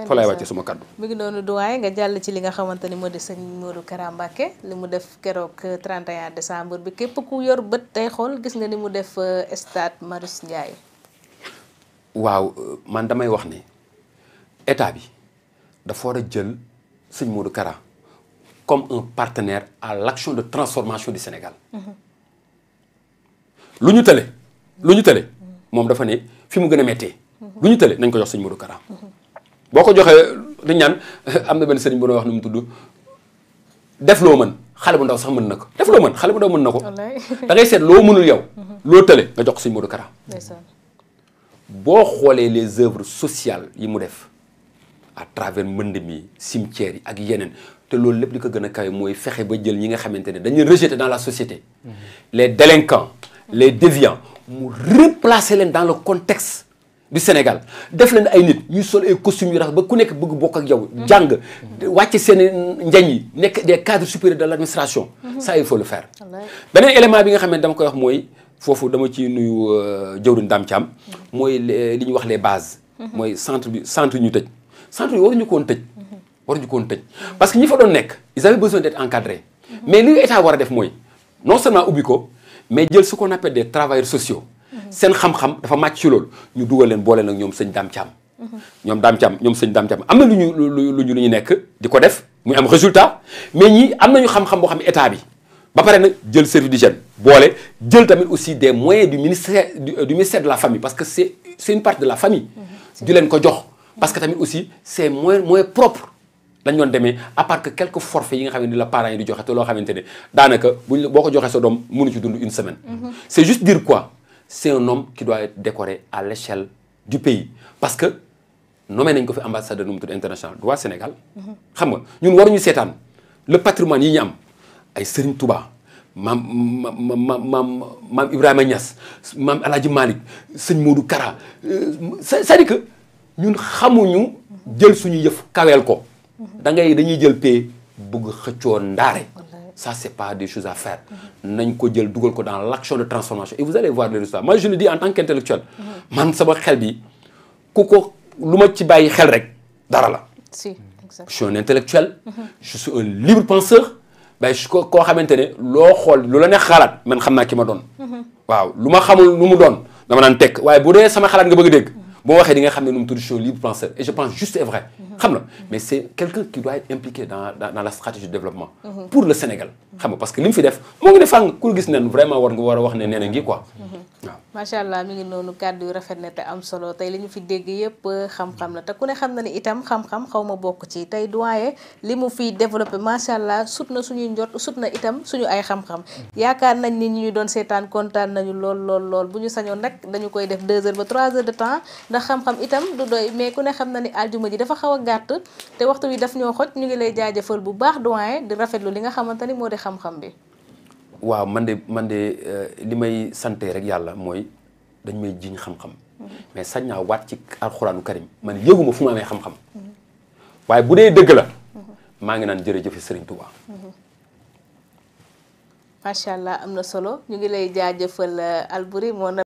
fa laay wàcce suma kaddu. mi ngi noonu doyen nga jàll ci li nga xamante ni moo di sëñ Modou Kara Mbacké li mu def keroog 31 décembre bi képp ku yor bët tey xool gis nga ni mu def stade Marius Ndiaye. waaw man damay wax ne état bi dafa war a jël sëñ Modou Kara comme un partenaire à l'action de transformation du Sénégal. lu ñu tële moom dafa ne fi mu gën a méttee. lu ñu tële nañ ko jox sëñ Modou Kara. boo ko joxee dañ ñaan am na benn sëriñ bu doon wax nu mu tudd def loo mën xale bu ndaw sax mën na ko def loo mën xale bu ndaw mën na ko. da ngay seet loo mënul yow. loo tële nga jox ko sëñ Modou Kara. boo xoolee les œuvres sociales yi mu def à travers mbënd mi cimetière yi ak yeneen te loolu lépp li ko gën a kawe mooy fexe ba jël ñi nga xamante ne dañuy rejeter dans la société. les délinquants les déviants mu replacer leen dans le contexte du Sénégal def leen ay nit ñuy sol ay costumes yu rafet ba ku nekk bëgg bokk ak yow. jàng wàcc seen njañ yi nekk des cadres supérieurs de l'administration. ça il faut le faire. beneen élément bi nga xam ne dama koy wax mooy foofu dama ci nuyu jëwriñ Dame Thiam. mooy li ñuy wax les bases. mooy centre yi ñu tëj. centre yi waruñu ko woon tëj. parce que ñi fa doon nekk ils avaient besoin d'être encadrés. mais li état war a def mooy non seulement ubbi ko mais jël ce qu'on appelle des travailleurs sociaux. seen xam-xam dafa màcc ci loolu ñu dugal leen boole nag ñoom sëñ Dame Thiam. ñoom sëñ Dame Thiam am na lu ñu nekk di ko def muy am résultat mais ñii am nañu xam-xam boo xam ne état bi ba pare nag jël service d'hygiène boole jël tamit aussi des moyens du ministère de la famille parce que c'est une partie de la famille. di leen ko jox parce que tamit aussi c'est moyen propre lañ doon demee à part que quelques forfaits yi nga xam ne la parents yi di joxe te loo xamante ne daanaka boo ko joxee sa doom mënu ci dund une semaine. c'est juste dire quoi. c'est un homme qui doit être décoré à l'échelle du pays parce que nommé nañ ko fi ambassadeur nu mu tudd international du waa Sénégal. xam nga ñun waruñu seetaan le patrimoine yi ñu am ay Serigne Touba maam Ibrahima Niass maam El Hadj Malick sëñ Modou Kara c'est-à-dire que ñun xamuñu jël suñu yëf kaweel ko. dañuy jël pay bëgg xëccoo ndaare. ça c'est pas des choses à faire nañ ko jël dugal ko dans l'action de transformation et vous allez voir les résultats moi je le dis en tant qu'intellectuel man sama xel bi ku ko lu ma ci bàyyi xel rek dara la si exactement. je suis un intellectuel je suis un libre penseur bay koo xamante ne loo xool lu la neex xalaat man xam naa ki ma doon waaw lu ma xamul nu mu doon dama naan tekk waaye bu dee sama xalaat nga bëgg a dégg boo waxee di nga xam ne nu mu tudd je suis un libre penseur et je pense juste et vrai xam nga mais c'est quelqu'un qui doit être impliqué dans la stratégie de développement pour le Sénégal xam nga parce que li mu fi def moo ngi ne fàng ku gis nen vraiment war nga war a wax ne nee na ngi quoi waaw macha allah mi ngi noonu kàddu yu rafet na te am solo tey li ñu fi dégg yëpp xam-xam la te ku ne xam na ni itam xam-xam xaw ma bokk ci tey doyen li mu fiy développé macha allah sut na suñuy njot sut na itam suñu ay xam-xam yaakaar nañ ni ñi ñu doon seetaan kontaan nañu lool bu ñu sañoon nag dañu koy def 2 heures ba 3 heures de temps ndax xam-xam itam du doy mais ku ne xam na ni aljuma ji dafa xaw a gàtt te waxtu wi daf ñoo xoj ñu ngi lay jaajëfal bu baax doyen di rafetlu li nga xamante ni moo di xam-xam bi. waaw man de li may sante rek yàlla mooy dañ may jiñ xam-xam mais sañ naa waat ci alxuraanu karim man yëguma fu mu amee xam-xam waaye bu dee dëgg la maa ngi naan jërëjëf Serigne Touba. macha allah am na solo ñu ngi lay jaajëfal Alboury moo